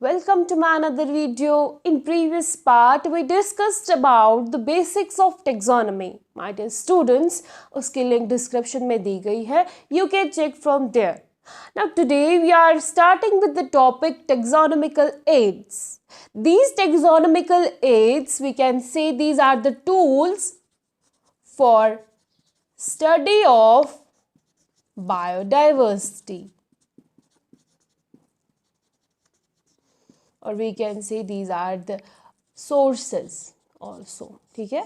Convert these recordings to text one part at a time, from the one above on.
Welcome to my another video. In previous part, we discussed about the basics of taxonomy. My dear students, उसकी link description में दी गई है. You can check from there. Now today we are starting with the topic taxonomical aids. These taxonomical aids, we can say these are the tools for study of biodiversity. और we can say these are the sources also. ठीक है.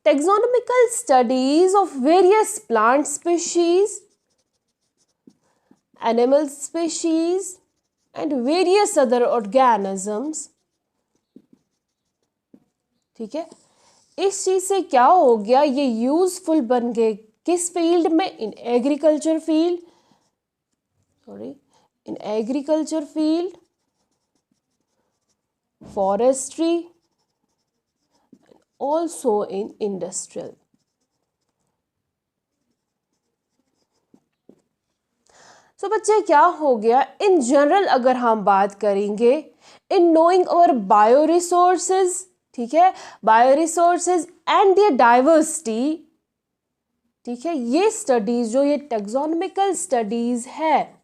Taxonomical studies of various plant species, animal species and various other organisms. ठीक है. इस चीज से क्या हो गया, ये यूजफुल बन गए किस फील्ड में? In agriculture field, in agriculture field, forestry, also in industrial. So बच्चे क्या हो गया, in general अगर हम बात करेंगे, in knowing our bioresources, ठीक है, bioresources and their diversity, ठीक है, ये स्टडीज जो ये टैक्सोनॉमिकल स्टडीज है,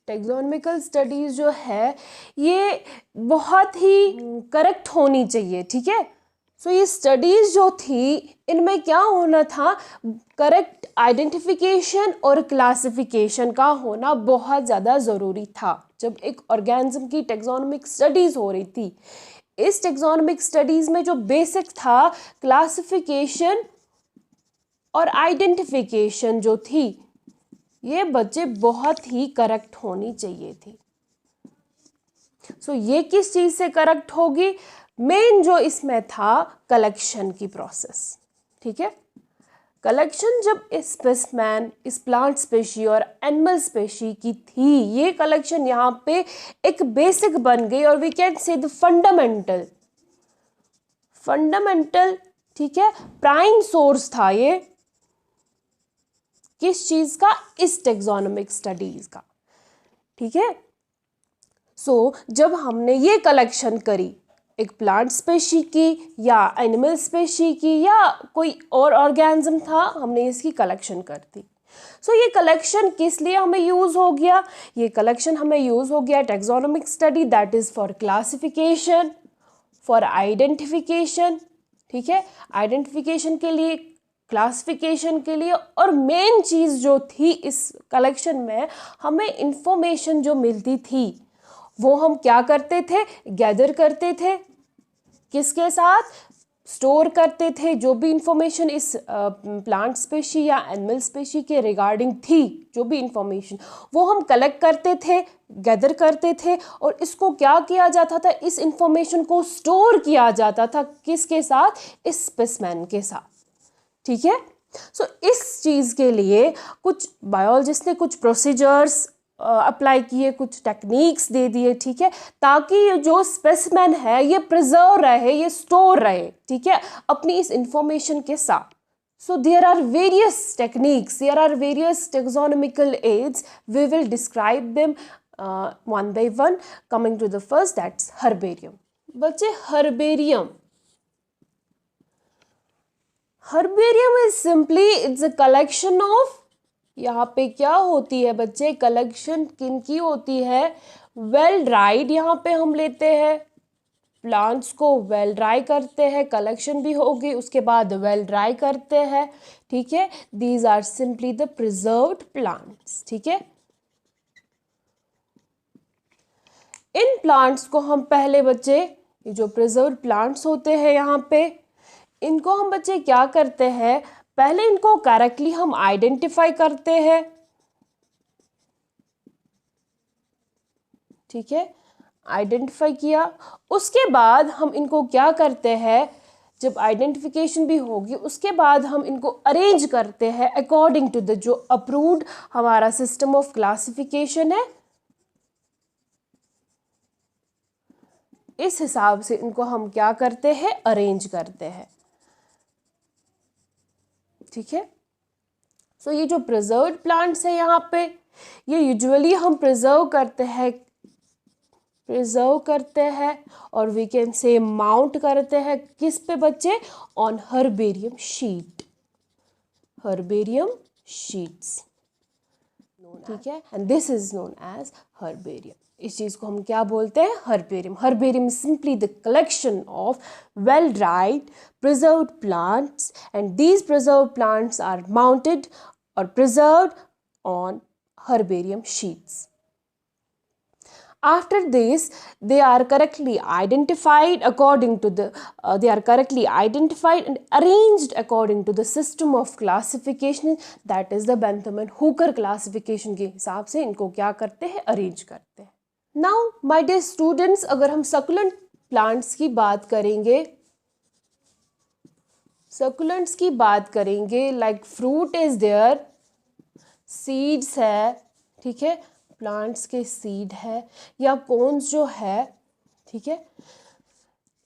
टैक्सोनॉमिकल स्टडीज जो है ये बहुत ही करेक्ट होनी चाहिए. ठीक है. सो ये स्टडीज जो थी इनमें क्या होना था, करेक्ट आइडेंटिफिकेशन और क्लासिफिकेशन का होना बहुत ज़्यादा ज़रूरी था. जब एक ऑर्गेनिज्म की टैक्सोनॉमिक स्टडीज हो रही थी, इस टैक्सोनॉमिक स्टडीज में जो बेसिक था, क्लासिफिकेशन और आइडेंटिफिकेशन जो थी, ये बच्चे बहुत ही करेक्ट होनी चाहिए थी. सो ये किस चीज से करेक्ट होगी? मेन जो इसमें था कलेक्शन की प्रोसेस. ठीक है. कलेक्शन जब इस स्पेसिमेन, इस प्लांट स्पेशी और एनिमल स्पेशी की थी, ये कलेक्शन यहाँ पे एक बेसिक बन गई और we can say the fundamental, ठीक है, प्राइम सोर्स था ये किस चीज का? इस टैक्सोनॉमिक स्टडीज का. ठीक है. सो जब हमने ये कलेक्शन करी एक प्लांट स्पेशी की या एनिमल स्पेशी की या कोई और ऑर्गेनिज्म था, हमने इसकी कलेक्शन कर दी. सो ये कलेक्शन किस लिए हमें यूज हो गया? ये कलेक्शन हमें यूज हो गया taxonomic study, that is for classification, for identification. ठीक है. आइडेंटिफिकेशन के लिए, क्लासिफिकेशन के लिए, और मेन चीज़ जो थी इस कलेक्शन में, हमें इंफॉर्मेशन जो मिलती थी वो हम क्या करते थे? गैदर करते थे. किसके साथ? स्टोर करते थे. जो भी इंफॉर्मेशन इस प्लांट स्पेशी या एनिमल स्पेशी के रिगार्डिंग थी, जो भी इंफॉर्मेशन, वो हम कलेक्ट करते थे, गैदर करते थे, और इसको क्या किया जाता था? इस इंफॉर्मेशन को स्टोर किया जाता था. किसके साथ? इस स्पेसिमेन के साथ. ठीक है. सो इस चीज़ के लिए कुछ बायोलॉजिस्ट ने कुछ प्रोसीजर्स अप्लाई किए, कुछ टेक्निक्स दे दिए. ठीक है. ताकि ये जो स्पेसिमेन है ये प्रिजर्व रहे, ये स्टोर रहे. ठीक है, अपनी इस इंफॉर्मेशन के साथ. So there are various techniques, there are various taxonomical aids. We will describe them one by one. Coming to the first, that's herbarium. बच्चे, herbarium is simply it's a collection of, यहाँ पे क्या होती है बच्चे? Collection किन की होती है? Well dried. यहाँ पे हम लेते हैं प्लांट्स को, वेल ड्राई करते हैं, कलेक्शन भी होगी, उसके बाद वेल ड्राई करते हैं. ठीक है. These are simply the preserved plants. ठीक है. इन प्लांट्स को हम पहले बच्चे, ये जो प्रिजर्व्ड प्लांट्स होते हैं यहाँ पे, इनको हम बच्चे क्या करते हैं? पहले इनको करेक्टली हम आइडेंटिफाई करते हैं. ठीक है. आइडेंटिफाई किया, उसके बाद हम इनको क्या करते हैं? जब आइडेंटिफिकेशन भी होगी, उसके बाद हम इनको अरेंज करते हैं अकॉर्डिंग टू द जो अप्रूव्ड हमारा सिस्टम ऑफ क्लासिफिकेशन है. इस हिसाब से इनको हम क्या करते हैं? अरेंज करते हैं. ठीक है. सो ये जो प्रिजर्व्ड प्लांट्स है यहाँ पे, ये यूजुअली हम प्रिजर्व करते हैं और वी कैन से माउंट करते हैं किस पे बच्चे, ऑन हर्बेरियम शीट्स, ठीक है, and this is known as herbarium. इस चीज को हम क्या बोलते हैं, herbarium. Herbarium is simply the collection of well dried preserved plants and these preserved plants are mounted or preserved on herbarium sheets. After this, they are correctly identified and arranged according to the system of classification, that is the Bentham and Hooker classification के हिसाब से इनको क्या करते हैं, arrange करते हैं। Now, my dear students, अगर हम succulent plants की बात करेंगे, like fruit is there, seeds है, ठीक है, प्लांट्स के सीड है या कोन्स जो है, ठीक है,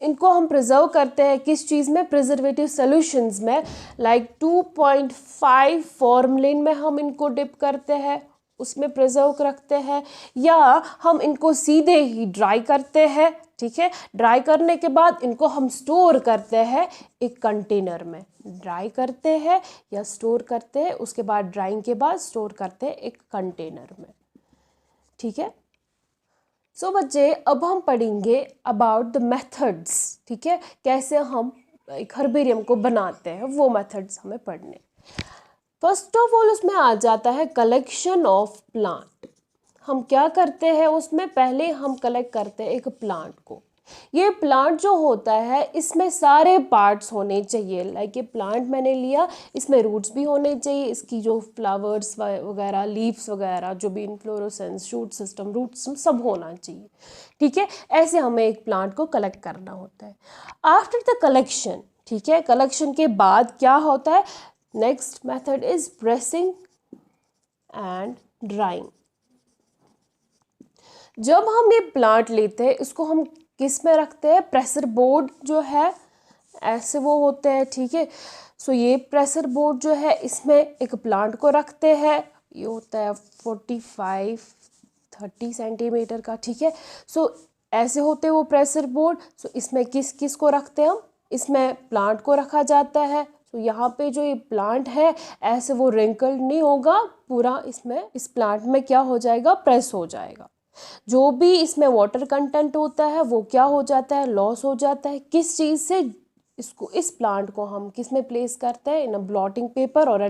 इनको हम प्रिजर्व करते हैं किस चीज़ में, प्रिजर्वेटिव सॉल्यूशंस में, लाइक 2.5 फॉर्मलिन में हम इनको डिप करते हैं, उसमें प्रिजर्व रखते हैं, या हम इनको सीधे ही ड्राई करते हैं, ठीक है। ड्राई करने के बाद इनको हम स्टोर करते हैं एक कंटेनर में, ड्राई करते हैं या स्टोर करते हैं, उसके बाद ड्राइंग के बाद स्टोर करते हैं एक कंटेनर में, ठीक है। सो बच्चे, अब हम पढ़ेंगे अबाउट द मेथड्स, ठीक है, कैसे हम एक हर्बेरियम को बनाते हैं, वो मेथड्स हमें पढ़ने। फर्स्ट ऑफ ऑल उसमें आ जाता है कलेक्शन ऑफ प्लांट। हम क्या करते हैं उसमें, पहले हम कलेक्ट करते हैं एक प्लांट को। ये प्लांट जो होता है इसमें सारे पार्ट्स होने चाहिए, लाइक ये प्लांट मैंने लिया, इसमें रूट्स भी होने चाहिए, इसकी जो फ्लावर्स वगैरह, लीव्स वगैरह, जो भी inflorescence, shoot system, root system सब होना चाहिए, ठीक है। ऐसे हमें एक प्लांट को कलेक्ट करना होता है। आफ्टर द कलेक्शन, ठीक है, कलेक्शन के बाद क्या होता है, next method is pressing and drawing. जब हम ये प्लांट लेते हैं, इसको हम किस में रखते हैं, प्रेशर बोर्ड जो है, ऐसे वो होते हैं, ठीक है। सो ये प्रेशर बोर्ड जो है, इसमें एक प्लांट को रखते हैं, ये होता है 45-30 सेंटीमीटर का, ठीक है। सो ऐसे होते हैं वो प्रेशर बोर्ड। सो इसमें किस किस को रखते हैं हम, इसमें प्लांट को रखा जाता है। तो यहाँ पे जो ये प्लांट है, ऐसे वो रिंकल्ड नहीं होगा पूरा, इसमें इस प्लांट में क्या हो जाएगा, प्रेस हो जाएगा। जो भी इसमें वाटर कंटेंट होता है वो क्या हो जाता है, लॉस हो जाता है। किस चीज़ से, इसको, इस प्लांट को हम किस में प्लेस करते हैं, इन अ ब्लॉटिंग पेपर और अ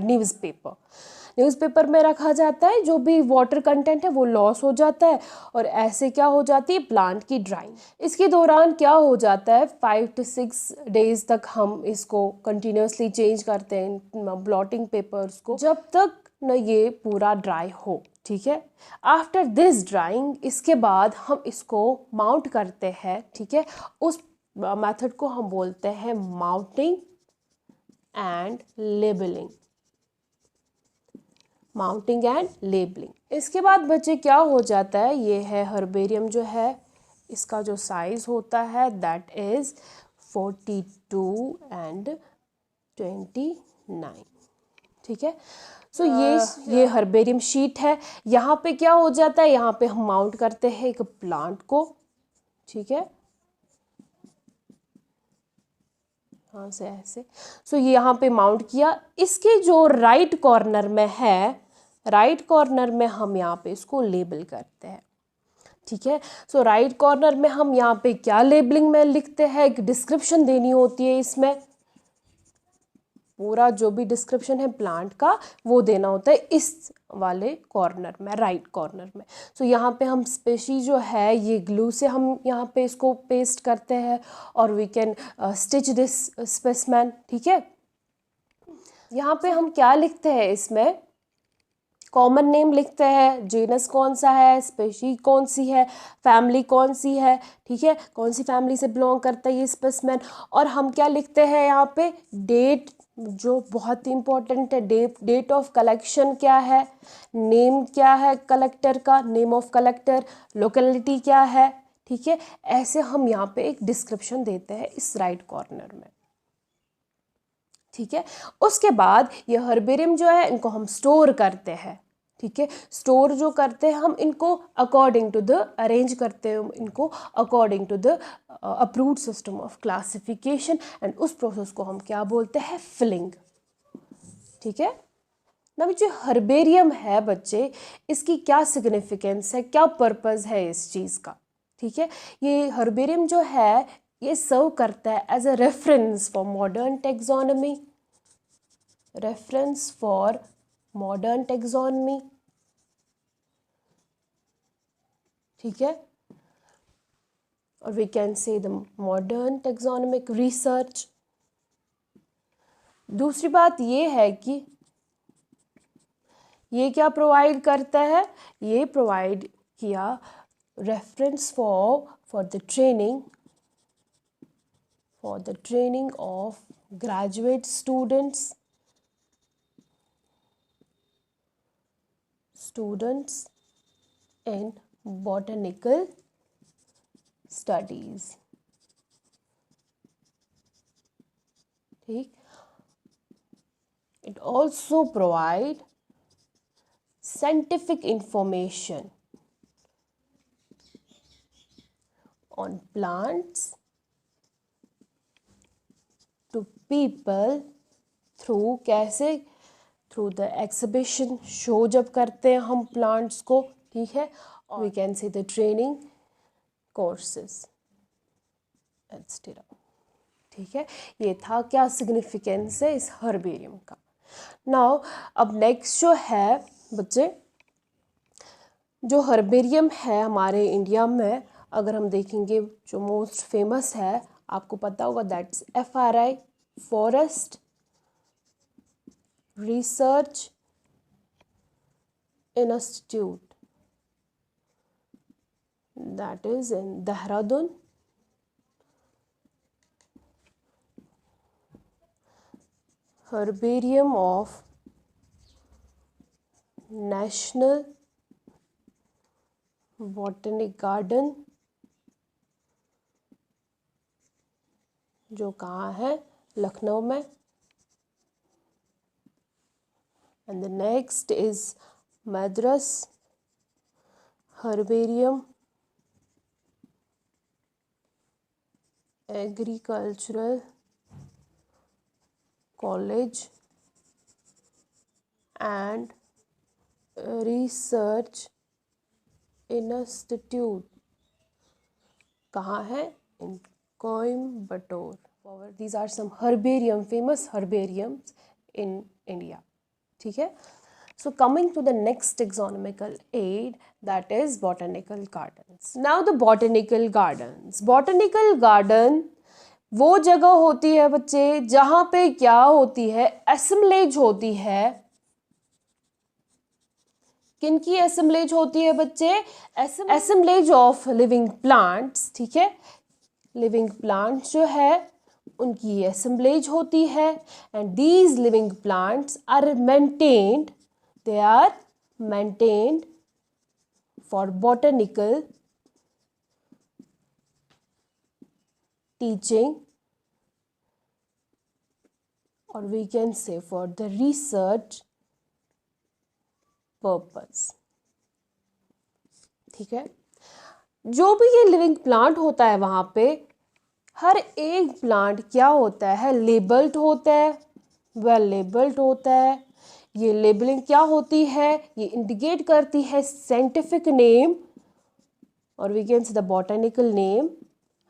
न्यूज़पेपर में रखा जाता है। जो भी वाटर कंटेंट है वो लॉस हो जाता है और ऐसे क्या हो जाती है, प्लांट की ड्राइंग। इसके दौरान क्या हो जाता है, 5 to 6 डेज तक हम इसको कंटिन्यूसली चेंज करते हैं ब्लॉटिंग पेपर्स को, जब तक न ये पूरा ड्राई हो, ठीक है। आफ्टर दिस ड्राइंग, इसके बाद हम इसको माउंट करते हैं, ठीक है। उस मेथड को हम बोलते हैं माउंटिंग एंड लेबलिंग। इसके बाद बच्चे क्या हो जाता है, ये है हर्बेरियम जो है, इसका जो साइज होता है दैट इज 42 and 29, ठीक है। सो ये हर्बेरियम शीट है। यहाँ पे क्या हो जाता है, यहाँ पे हम माउंट करते हैं एक प्लांट को, ठीक है, यहाँ से ऐसे। सो ये यहाँ पे माउंट किया। इसके जो राइट कॉर्नर में है, राइट कॉर्नर में हम यहाँ पे इसको लेबल करते हैं, ठीक है। सो राइट कॉर्नर में हम यहाँ पे क्या लेबलिंग में लिखते हैं, एक डिस्क्रिप्शन देनी होती है, इसमें पूरा जो भी डिस्क्रिप्शन है प्लांट का वो देना होता है इस वाले कॉर्नर में, राइट कॉर्नर में। सो यहाँ पे हम स्पेशी जो है, ये ग्लू से हम यहाँ पे इसको पेस्ट करते हैं और we can stitch this specimen, ठीक है। यहाँ पे हम क्या लिखते हैं, इसमें कॉमन नेम लिखते हैं, जीनस कौन सा है, स्पेशी कौन सी है, फैमिली कौन सी है, ठीक है, कौन सी फैमिली से बिलोंग करता है ये स्पेसिमेन। और हम क्या लिखते हैं यहाँ पे, डेट, जो बहुत ही इम्पोर्टेंट है, डेट ऑफ कलेक्शन क्या है, नेम क्या है कलेक्टर का, नेम ऑफ कलेक्टर, लोकेलिटी क्या है, ठीक है। ऐसे हम यहाँ पे एक डिस्क्रिप्शन देते हैं इस राइट कॉर्नर में, ठीक है। उसके बाद ये हर्बेरियम जो है इनको हम स्टोर करते हैं, ठीक है। स्टोर जो करते हैं हम इनको अकॉर्डिंग टू द अरेंज करते हैं इनको according to the approved system of classification, and उस प्रोसेस को हम क्या बोलते हैं, फिलिंग, ठीक है ना। जो हर्बेरियम है बच्चे, इसकी क्या सिग्निफिकेंस है, क्या पर्पस है इस चीज़ का, ठीक है। ये हर्बेरियम जो है ये सर्व करता है as a reference for modern taxonomy, reference for modern taxonomy, ठीक है। और we can say the modern taxonomic research. दूसरी बात ये है कि ये क्या प्रोवाइड करता है, ये प्रोवाइड किया reference for the training of graduate students in botanical studies, ठीक। It also provide scientific information on plants to people through कैसे, थ्रू द एग्जिबिशन, शो जब करते हैं हम प्लांट्स को, ठीक है। We can say the training courses etcetera, ठीक है। ये था क्या सिग्निफिकेंस है इस हर्बेरियम का। नाउ अब नेक्स्ट जो है बच्चे, जो हर्बेरियम है हमारे इंडिया में, अगर हम देखेंगे जो मोस्ट फेमस है आपको पता होगा, that's FRI, forest research institute, that is in Dehradun, Herbarium of National Botanic Garden, जो कहाँ है, लखनऊ में। And the next is Madras Herbarium Agricultural College and Research Institute, कहाँ है, in Coimbatore. These are some herbarium, famous herbariums in India, ठीक है। So coming to the next taxonomical aid, that is botanical gardens. Now the botanical gardens. Botanical garden वो जगह होती है बच्चे जहाँ पे क्या होती है, assemblage होती है। किनकी assemblage होती है बच्चे, assemblage of living plants, ठीक है। living plants जो है उनकी assemblage होती है, and these living plants are maintained, they are maintained for botanical teaching, or we can say for the research purpose, ठीक है। जो भी ये लिविंग प्लांट होता है वहाँ पे हर एक प्लांट क्या होता है, लेबल्ड होता है, वेल लेबल्ड होता है। ये लेबलिंग क्या होती है, ये इंडिकेट करती है साइंटिफिक नेम, और we can say the botanical name,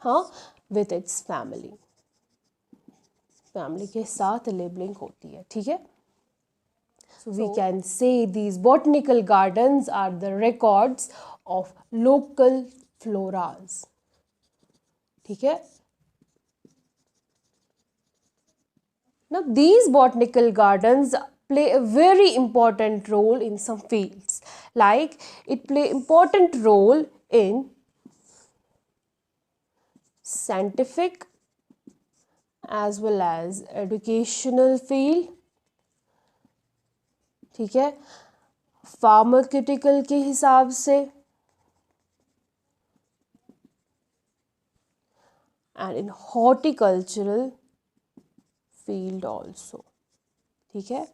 हाँ, विथ इट्स फैमिली, फैमिली के साथ लेबलिंग होती है, ठीक है। So we can say these botanical gardens are the records of local floras, ठीक है। Now these botanical gardens play a very important role in some fields, like it play important role in scientific as well as educational field, ठीक है, pharmaceutical के हिसाब से, and in horticultural field also, ठीक है।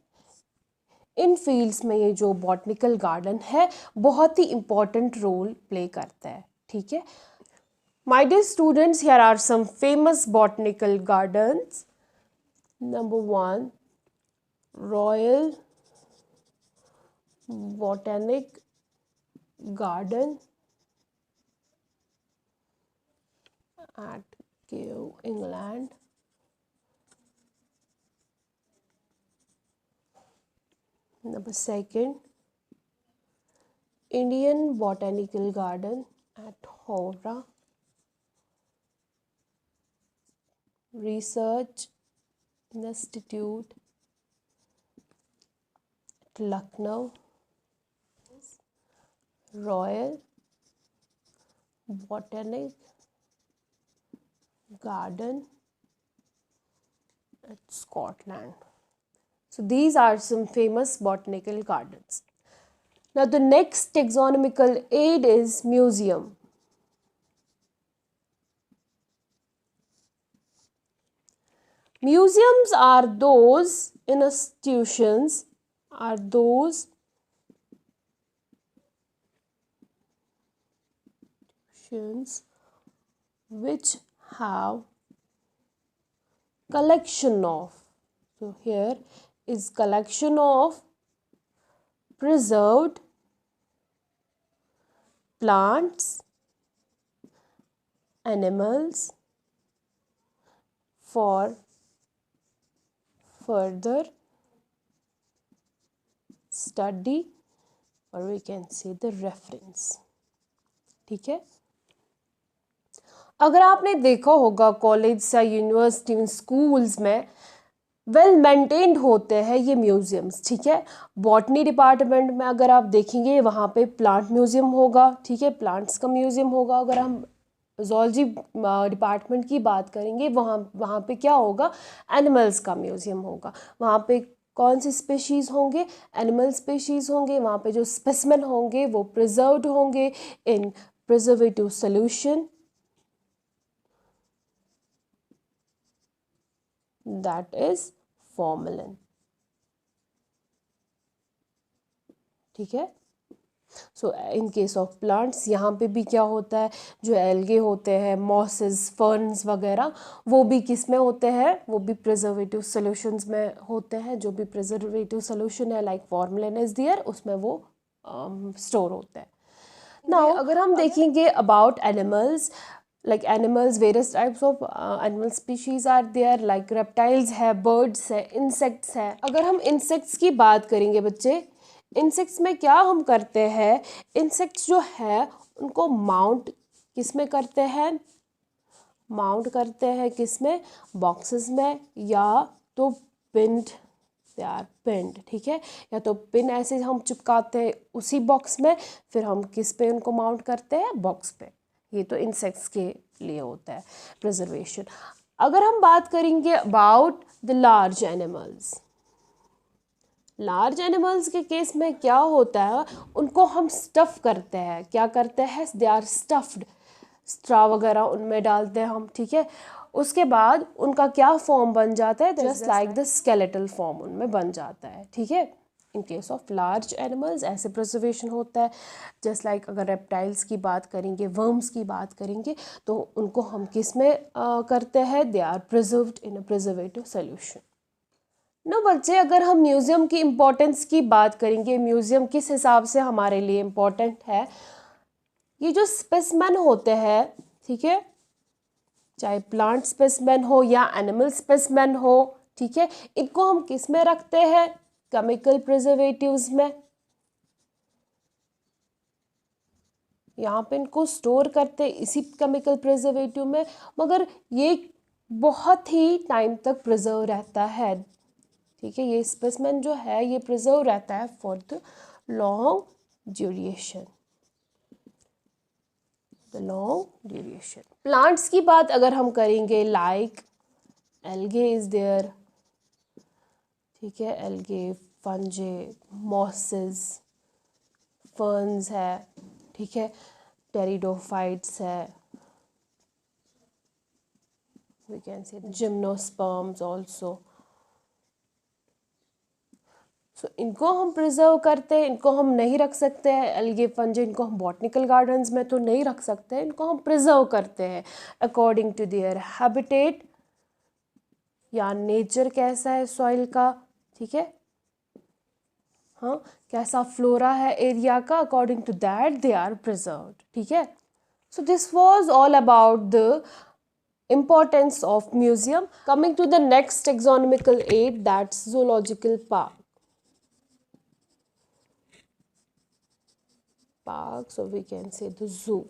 इन fields में ये जो बॉटनिकल गार्डन है बहुत ही इम्पॉर्टेंट रोल प्ले करता है, ठीक है। My dear students, here are some famous botanical gardens. Number 1, Royal Botanic Garden at Kew, England. Number 2, Indian Botanical Garden at Howrah. Research Institute at Lucknow. Royal Botanic Garden at Scotland. So these are some famous botanical gardens. Now the next taxonomical aid is museum. Museums are those institutions which have collection of, so here is collection of preserved plants, animals for further study, or we can say the reference, ठीक है। अगर आपने देखा होगा college या university schools में well maintained होते हैं ये म्यूजियम्स, ठीक है। बॉटनी डिपार्टमेंट में अगर आप देखेंगे वहाँ पे प्लांट म्यूजियम होगा, ठीक है, प्लांट्स का म्यूजियम होगा। अगर हम ज़ूलॉजी डिपार्टमेंट की बात करेंगे वहाँ पे क्या होगा, एनिमल्स का म्यूजियम होगा। वहाँ पे कौन सी स्पेशीज़ होंगे, एनिमल स्पेशीज़ होंगे। वहाँ पे जो स्पेसिमेन होंगे वो प्रिजर्व्ड होंगे in preservative solution, that is formalin, ठीक है। So in case of plants यहाँ पे भी क्या होता है, जो एल्गे होते हैं, मॉसेस, फर्न्स वगैरह, वो भी किस में होते हैं, वो भी प्रिजर्वेटिव सॉल्यूशंस में होते हैं। जो भी प्रिजर्वेटिव सॉल्यूशन है लाइक फॉर्मेलिन इज देयर, उसमें वो स्टोर होता है। नाउ अगर हम देखेंगे about animals, like animals, various types of animal species are there, like reptiles है, birds है, insects है। अगर हम insects की बात करेंगे बच्चे, insects में क्या हम करते हैं, insects जो है उनको माउंट किस में करते हैं, माउंट करते हैं किस में, बॉक्सेस में, या तो पिंड, दे आर पिंड, ठीक है। या तो पिन ऐसे हम चिपकाते हैं उसी बॉक्स में, फिर हम किस पे उनको माउंट करते हैं, बॉक्स पे। ये तो इंसेक्ट्स के लिए होता है प्रिजर्वेशन। अगर हम बात करेंगे about the large animals, large animals के केस में क्या होता है, उनको हम स्टफ़ करते हैं। क्या करते हैं, दे आर स्टफ्ड, स्ट्रा वगैरह उनमें डालते हैं हम, ठीक है। उसके बाद उनका क्या फॉर्म बन जाता है, just like the skeletal form उनमें बन जाता है, ठीक है। इन केस ऑफ लार्ज एनिमल्स ऐसे प्रिजर्वेशन होता है। जस्ट लाइक अगर रेप्टाइल्स की बात करेंगे, वर्म्स की बात करेंगे, तो उनको हम किस में करते हैं, they are preserved in a preservative solution. No बच्चे, अगर हम म्यूज़ियम की इम्पोर्टेंस की बात करेंगे, म्यूज़ियम किस हिसाब से हमारे लिए इम्पोर्टेंट है, ये जो स्पेसिमेन होते हैं, ठीक है, चाहे प्लांट स्पेसिमेन हो या एनिमल स्पेसिमेन हो, ठीक है, इनको हम किस में रखते हैं, केमिकल प्रिजर्वेटिव्स में। यहाँ पे इनको स्टोर करते हैं इसी केमिकल प्रिजर्वेटिव में, मगर ये बहुत ही टाइम तक प्रिजर्व रहता है, ठीक है। ये स्पेसिमेन जो है ये प्रिजर्व रहता है for the long duration, the long duration. Plants की बात अगर हम करेंगे, लाइक एल्गे इज देयर, ठीक है, एल्गे, फंजे, मॉसेस, फर्न्स है, ठीक है, टेरिडोफाइट्स है, we can say gymnosperms also, so इनको हम प्रिजर्व करते हैं, इनको हम नहीं रख सकते हैं, एल्गे फंजी इनको हम बॉटनिकल गार्डन्स में तो नहीं रख सकते हैं, इनको हम प्रिजर्व करते हैं अकॉर्डिंग टू देयर हैबिटेट या नेचर कैसा है सॉइल का, ठीक है, हाँ, कैसा फ्लोरा है एरिया का, according to that they are preserved, ठीक है। So this was all about the importance of museum. Coming to the next taxonomical aid, that's zoological park. So we can say the zoo.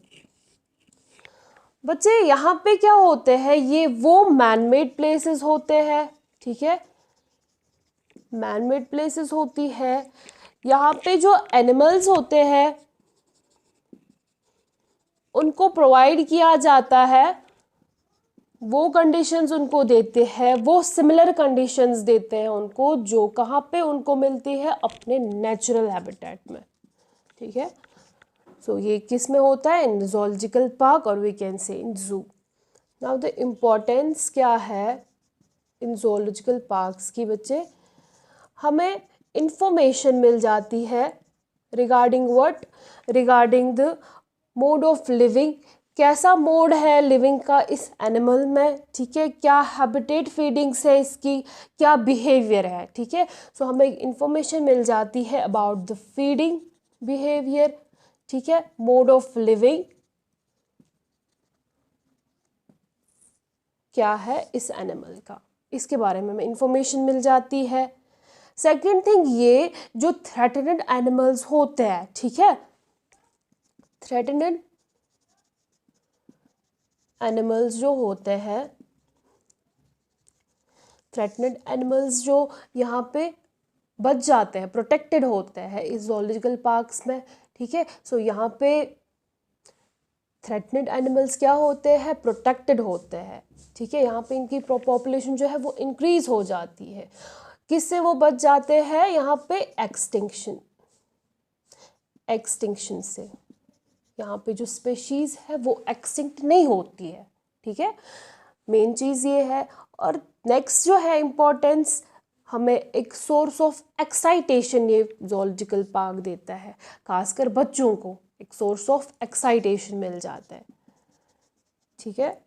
बच्चे यहाँ पे क्या होते हैं, ये वो मैन मेड प्लेसेस होते हैं, ठीक है, मैन मेड प्लेसेस होती है। यहाँ पे जो एनिमल्स होते हैं उनको प्रोवाइड किया जाता है, वो कंडीशंस उनको देते हैं, वो सिमिलर कंडीशंस देते हैं उनको, जो कहाँ पे उनको मिलती है, अपने नेचुरल हैबिटेट में, ठीक है। सो ये किस में होता है, इन ज़ूलॉजिकल पार्क और वी कैन से इन जू। नाउ द इम्पोर्टेंस क्या है इन ज़ूलॉजिकल पार्क्स की, बच्चे हमें इंफॉर्मेशन मिल जाती है regarding what, regarding the mode of living, कैसा मोड है लिविंग का इस एनिमल में, ठीक है, क्या हैबिटेट फीडिंग्स है इसकी, क्या बिहेवियर है, ठीक है। सो हमें इंफॉर्मेशन मिल जाती है अबाउट द फीडिंग बिहेवियर, ठीक है, मोड ऑफ लिविंग क्या है इस एनिमल का, इसके बारे में हमें इंफॉर्मेशन मिल जाती है। सेकेंड थिंग, ये जो थ्रेटनेड एनिमल्स होते हैं, ठीक है, थ्रेटनेड एनिमल्स जो होते हैं, थ्रेटनेड एनिमल्स जो यहाँ पे बच जाते हैं, प्रोटेक्टेड होते हैं इस ज़ूलॉजिकल पार्क्स में, ठीक है। सो यहाँ पे थ्रेटनेड एनिमल्स क्या होते हैं, प्रोटेक्टेड होते हैं, ठीक है। यहाँ पे इनकी पॉपुलेशन जो है वो इंक्रीज हो जाती है, किससे वो बच जाते हैं, यहाँ पे एक्सटिंक्शन से, यहाँ पे जो स्पेशीज़ है वो एक्सटिंक्ट नहीं होती है, ठीक है, मेन चीज़ ये है। और नेक्स्ट जो है इम्पोर्टेंस, हमें एक सोर्स ऑफ एक्साइटेशन ये ज़ूलॉजिकल पार्क देता है, खासकर बच्चों को एक सोर्स ऑफ एक्साइटेशन मिल जाता है, ठीक है।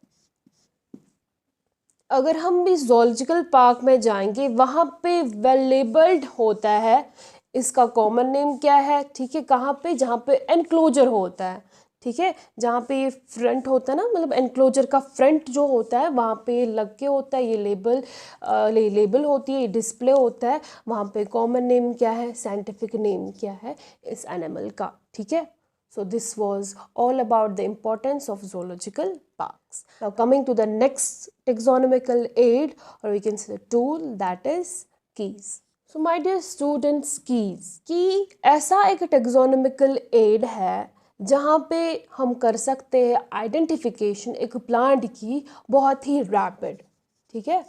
अगर हम इस ज़ूलॉजिकल पार्क में जाएंगे, वहाँ पे वेल लेबल्ड होता है, इसका कॉमन नेम क्या है, ठीक है, कहाँ पे, जहाँ पे एनक्लोजर होता है, ठीक है, जहाँ पे ये फ्रंट होता है ना, मतलब एनक्लोजर का फ्रंट जो होता है वहाँ पे लग के होता है, ये लेबल होती है, ये डिस्प्ले होता है, वहाँ पे कॉमन नेम क्या है, साइंटिफिक नेम क्या है इस एनिमल का, ठीक है। So this was all about the importance of zoological parks. Now coming to the next taxonomical aid, or we can say tool, that is keys. So my dear students, key ऐसा एक taxonomical aid है जहाँ पे हम कर सकते हैं identification एक प्लांट की बहुत ही रैपिड, ठीक है,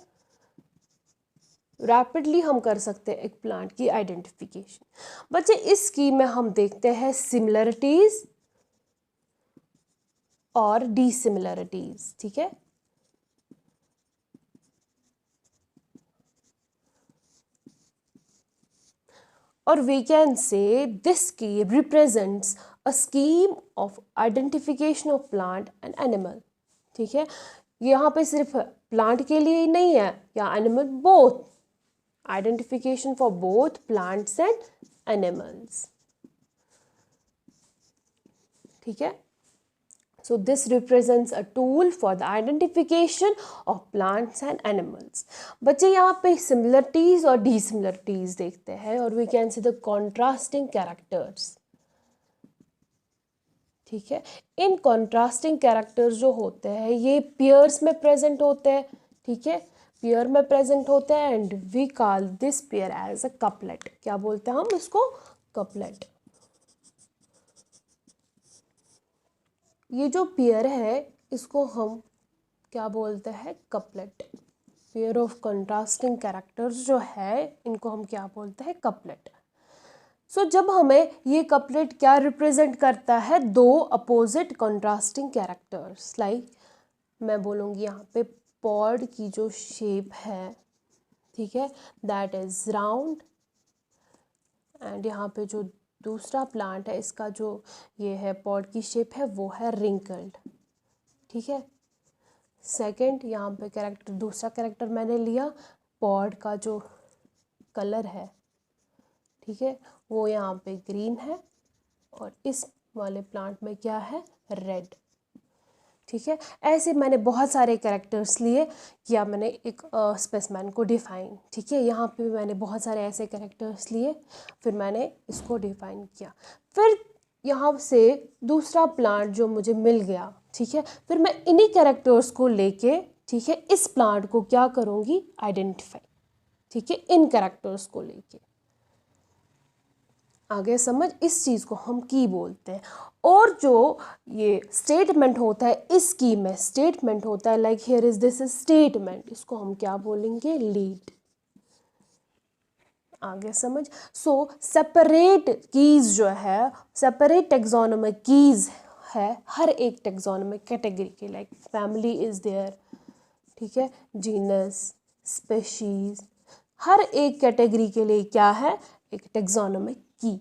रैपिडली हम कर सकते हैं एक प्लांट की आइडेंटिफिकेशन। बच्चे इस की में हम देखते हैं सिमिलरिटीज और डिसिमिलरिटीज, ठीक है। और वी कैन से दिस की represents a scheme of identification of plant and animal, ठीक है। यहाँ पे सिर्फ प्लांट के लिए ही नहीं है या animal, both, identification for both plants and animals, ठीक है। So this represents a tool for the identification of plants and animals. बच्चे यहाँ पे similarities और dissimilarities देखते हैं, और we can see the contrasting characters, ठीक है। इन contrasting characters जो होते हैं ये पेयर्स में प्रेजेंट होते हैं, ठीक है, पेयर में प्रेजेंट होते हैं, and we call this pair as a couplet. क्या बोलते हैं हम इसको, कपलेट। ये जो पेयर है इसको हम क्या बोलते हैं, couplet. Pair of contrasting characters जो है इनको हम क्या बोलते हैं, कपलेट। सो जब हमें ये कपलेट क्या रिप्रेजेंट करता है, दो अपोजिट कंट्रास्टिंग कैरेक्टर्स, लाइक मैं बोलूँगी यहाँ पे पॉड की जो शेप है, ठीक है, दैट इज राउंड, एंड यहाँ पे जो दूसरा प्लांट है इसका जो ये है पॉड की शेप है वो है रिंकल्ड, ठीक है। सेकंड यहाँ पे कैरेक्टर, दूसरा कैरेक्टर मैंने लिया, पॉड का जो कलर है, ठीक है, वो यहाँ पे ग्रीन है और इस वाले प्लांट में क्या है, रेड, ठीक है। ऐसे मैंने बहुत सारे कैरेक्टर्स लिए, किया मैंने एक स्पेसमैन को डिफाइन, ठीक है। यहाँ पे मैंने बहुत सारे ऐसे कैरेक्टर्स लिए, फिर मैंने इसको डिफाइन किया। फिर यहाँ से दूसरा प्लांट जो मुझे मिल गया, ठीक है, फिर मैं इन्हीं कैरेक्टर्स को लेके, ठीक है, इस प्लांट को क्या करूँगी, आइडेंटिफाई, ठीक है, इन कैरेक्टर्स को लेके। आगे समझ, इस चीज़ को हम की बोलते हैं। और जो ये स्टेटमेंट होता है, इस की में स्टेटमेंट होता है, like here is this statement, इसको हम क्या बोलेंगे, लीड। आगे समझ। सो सेपरेट कीज जो है, सेपरेट टेक्सोनोमिक कीज है हर एक टेक्सोनोमिक कैटेगरी के, लाइक फैमिली इज देयर, ठीक है, जीनस, स्पेशीज, हर एक कैटेगरी के लिए क्या है, एक टेक्सोनोमिक की।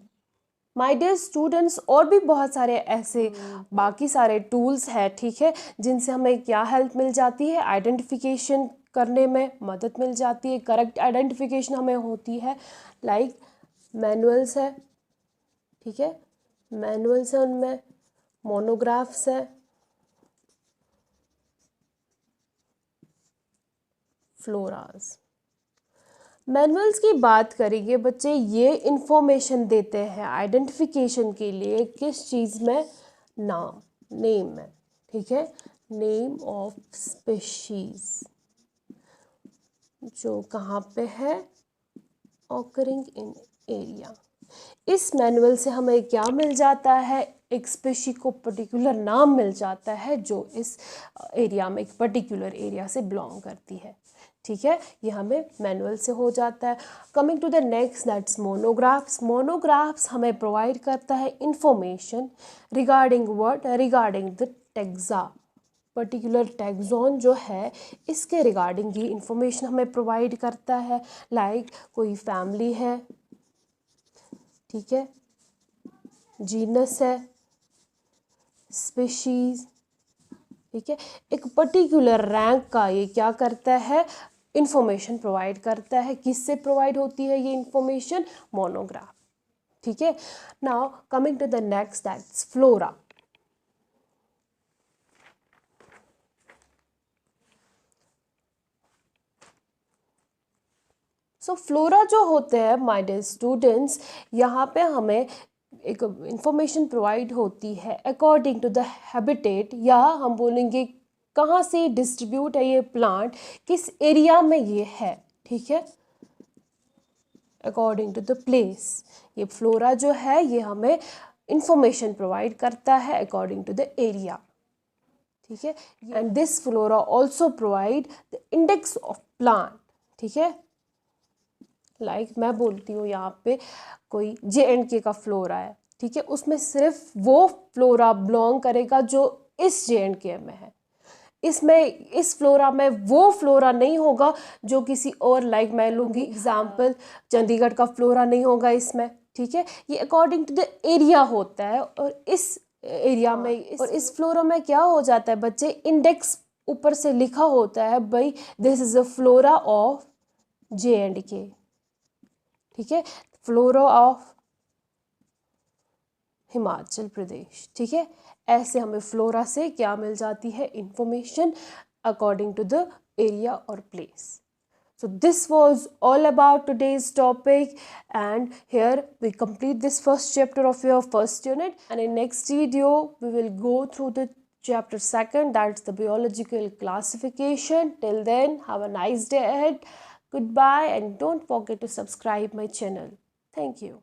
माय डियर स्टूडेंट्स, और भी बहुत सारे ऐसे बाकी सारे टूल्स हैं, ठीक है, जिनसे हमें क्या हेल्प मिल जाती है, आइडेंटिफिकेशन करने में मदद मिल जाती है, करेक्ट आइडेंटिफिकेशन हमें होती है, लाइक मैनुअल्स है, ठीक है, मैनुअल्स है, उनमें मोनोग्राफ्स है, फ्लोरास। मैनुअल्स की बात करेंगे बच्चे, ये इंफॉर्मेशन देते हैं आइडेंटिफिकेशन के लिए किस चीज़ में, नाम, नेम में, ठीक है, नेम ऑफ स्पेशीज, जो कहाँ पे है, ऑकरिंग इन एरिया। इस मैनुअल से हमें क्या मिल जाता है, एक स्पेशी को पर्टिकुलर नाम मिल जाता है जो इस एरिया में, एक पर्टिकुलर एरिया से बिलोंग करती है, ठीक है, ये हमें मैनुअल से हो जाता है। Coming to the next, that's monographs. Monographs हमें प्रोवाइड करता है information regarding what, regarding the taxa, particular taxon जो है इसके रिगार्डिंग ये इंफॉर्मेशन हमें प्रोवाइड करता है, लाइक कोई फैमिली है, ठीक है, जीनस है, स्पीशीज, ठीक है, एक पर्टिकुलर रैंक का ये क्या करता है, इंफॉर्मेशन प्रोवाइड करता है। किससे प्रोवाइड होती है ये इंफॉर्मेशन, मोनोग्राफ, ठीक है। Now coming to the next, that's flora. So flora जो होते हैं माय डियर स्टूडेंट्स, यहाँ पे हमें एक इंफॉर्मेशन प्रोवाइड होती है अकॉर्डिंग टू द हैबिटेट, या हम बोलेंगे कहाँ से डिस्ट्रीब्यूट है ये प्लांट, किस एरिया में ये है, ठीक है, अकॉर्डिंग टू द प्लेस। ये फ्लोरा जो है ये हमें इंफॉर्मेशन प्रोवाइड करता है अकॉर्डिंग टू द एरिया, ठीक है। And this flora also provide the index of plant, ठीक है, लाइक मैं बोलती हूँ यहाँ पे कोई JNK का फ्लोरा है, ठीक है, उसमें सिर्फ वो फ्लोरा बिलोंग करेगा जो इस JNK में है, इसमें इस फ्लोरा में वो फ्लोरा नहीं होगा जो किसी और, लाइक मैं लूँगी एग्जाम्पल चंडीगढ़ का फ्लोरा नहीं होगा इसमें, ठीक है। ये अकॉर्डिंग टू द एरिया होता है, और इस एरिया में और इस फ्लोरा में क्या हो जाता है बच्चे, इंडेक्स ऊपर से लिखा होता है, भाई this is a flora of JNK, ठीक है, फ्लोरा ऑफ हिमाचल प्रदेश, ठीक है। ऐसे हमें फ्लोरा से क्या मिल जाती है, information according to the area और place. So this was all about today's topic, and here we complete this first chapter of your first unit, and in next video we will go through the chapter 2, that's the biological classification. Till then, have a nice day ahead. Goodbye, and don't forget to subscribe my channel. Thank you.